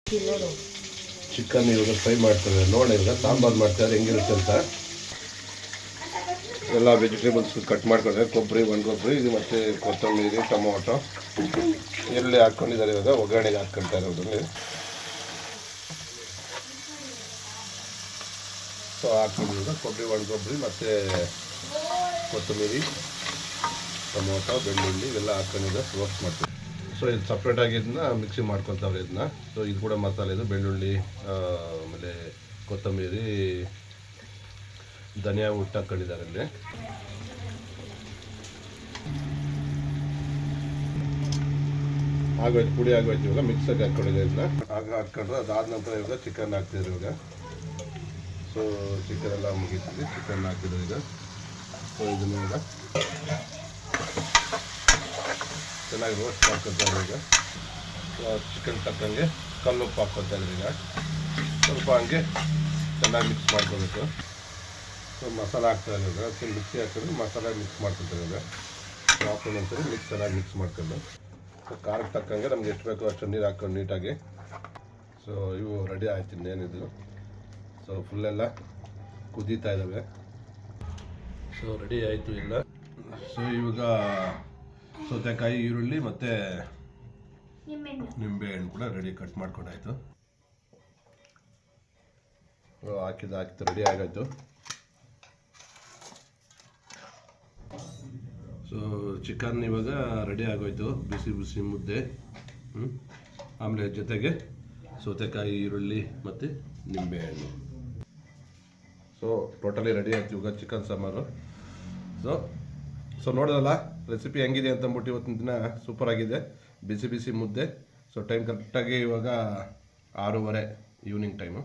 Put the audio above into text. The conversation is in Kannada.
ಚಿಕನ್ ಇವಾಗ ಫ್ರೈ ಮಾಡ್ತಾರೆ ನೋಡಿ, ಇವಾಗ ಸಾಂಬಾರು ಮಾಡ್ತಾರೆ ಹೆಂಗಿರುತ್ತೆ ಅಂತ. ಎಲ್ಲ ವೆಜಿಟೇಬಲ್ಸ್ ಕಟ್ ಮಾಡ್ಕೊಂಡ್ರೆ ಕೊಬ್ಬರಿ, ಒಣಕೊಬ್ಬರಿ, ಇದು ಮತ್ತು ಕೊತ್ತಂಬರಿ, ಟೊಮೊಟೊ ಈರುಳ್ಳಿ ಹಾಕ್ಕೊಂಡಿದ್ದಾರೆ. ಇವಾಗ ಒಗ್ಗರಣೆಗೆ ಹಾಕ್ಕೊಳ್ತಾರೆ ಅದರಲ್ಲಿ. ಸೊ ಹಾಕ್ಕೊಂಡಿದ್ದಾಗ ಕೊಬ್ಬರಿ, ಒಣಕೊಬ್ಬರಿ ಮತ್ತು ಕೊತ್ತಂಬರಿ, ಟೊಮೊಟೊ, ಬೆಳ್ಳುಳ್ಳಿ ಇವೆಲ್ಲ ಹಾಕ್ಕೊಂಡಿದ್ದ ರೋಸ್ಟ್ ಮಾಡ್ತೀವಿ. ಸೊ ಇದು ಸಪ್ರೇಟಾಗಿ ಇದನ್ನ ಮಿಕ್ಸಿ ಮಾಡ್ಕೊತಾವ್ರೆ ಇದನ್ನ. ಸೊ ಇದು ಕೂಡ ಮಸಾಲೆ, ಇದು ಬೆಳ್ಳುಳ್ಳಿ, ಆಮೇಲೆ ಕೊತ್ತಂಬರಿ, ಧನಿಯಾ ಹುಟ್ಟು ಹಾಕ್ಕೊಂಡಿದ್ದಾರೆ ಇಲ್ಲಿ. ಆಗೋಯ್ತು, ಪುಡಿ ಆಗೋಯ್ತು. ಇವಾಗ ಮಿಕ್ಸಾಗಿ ಹಾಕ್ಕೊಂಡಿದ್ದಾರೆ ಇದನ್ನ. ಆಗ ಹಾಕ್ಕೊಂಡ್ರೆ ಅದಾದ ನಂತರ ಇವಾಗ ಚಿಕನ್ ಹಾಕ್ತಿದ್ರು ಇವಾಗ. ಸೊ ಚಿಕನ್ ಎಲ್ಲ ಮುಗಿತಿದ್ವಿ, ಚಿಕನ್ ಹಾಕಿದ್ರು ಈಗ. ಸೊ ಇದನ್ನ ಈಗ ಚೆನ್ನಾಗಿ ರೋಸ್ಟ್ ಮಾಡ್ಕೊತಾರೆ ಈಗ. ಚಿಕನ್ ತಕ್ಕಂಗೆ ಕಲ್ಲುಪ್ಪು ಹಾಕ್ಕೊತಾರೆ ಈಗ. ಸ್ವಲ್ಪ ಹಂಗೆ ಚೆನ್ನಾಗಿ ಮಿಕ್ಸ್ ಮಾಡ್ಕೋಬೇಕು. ಸೊ ಮಸಾಲೆ ಹಾಕ್ತಾರೆ ಇವಾಗ. ಸೊ ಮಿಕ್ಸಿ ಹಾಕಿದ್ರೆ ಮಸಾಲೆ ಮಿಕ್ಸ್ ಮಾಡ್ಕೊತಾರೆ ಇವಾಗ. ಹಾಕೊಂಡು ಒಂದ್ಸರಿ ಚೆನ್ನಾಗಿ ಮಿಕ್ಸ್ ಮಾಡ್ಕೊಂಡು, ಸೊ ಖಾರಕ್ಕೆ ತಕ್ಕಂಗೆ ನಮ್ಗೆ ಎಷ್ಟು ಬೇಕೋ ಅಷ್ಟು ನೀರು ಹಾಕ್ಕೊಂಡು ನೀಟಾಗಿ. ಸೊ ಇವು ರೆಡಿ ಆಯ್ತು, ಇನ್ನೇನಿದು. ಸೊ ಫುಲ್ಲೆಲ್ಲ ಕುದೀತಾ ಇದ್ದಾವೆ. ಸೊ ರೆಡಿ ಆಯಿತು ಇಲ್ಲ. ಸೊ ಇವಾಗ ಸೌತೆಕಾಯಿ, ಈರುಳ್ಳಿ ಮತ್ತು ನಿಂಬೆಹಣ್ಣು ಕೂಡ ರೆಡಿ ಕಟ್ ಮಾಡ್ಕೊಂಡಾಯ್ತು. ಹಾಕಿದ್ದು ರೆಡಿ ಆಗಾಯ್ತು. ಸೊ ಚಿಕನ್ ಇವಾಗ ರೆಡಿ ಆಗೋಯ್ತು. ಬಿಸಿ ಬಿಸಿ ಮುದ್ದೆ, ಆಮೇಲೆ ಜೊತೆಗೆ ಸೌತೆಕಾಯಿ, ಈರುಳ್ಳಿ ಮತ್ತು ನಿಂಬೆಹಣ್ಣು. ಸೊ ಟೋಟಲಿ ರೆಡಿ ಆಯ್ತು ಇವಾಗ ಚಿಕನ್ ಸಾಂಬಾರು. ಸೊ ನೋಡೋದಲ್ಲ ರೆಸಿಪಿ ಹೆಂಗಿದೆ ಅಂತಂದ್ಬಿಟ್ಟು ಇವತ್ತಿನ ದಿನ ಸೂಪರ್ ಆಗಿದೆ. ಬಿಸಿ ಬಿಸಿ ಮುದ್ದೆ. ಸೊ ಟೈಮ್ ಕರೆಕ್ಟಾಗಿ ಇವಾಗ 6:30 ಈವ್ನಿಂಗ್ ಟೈಮು.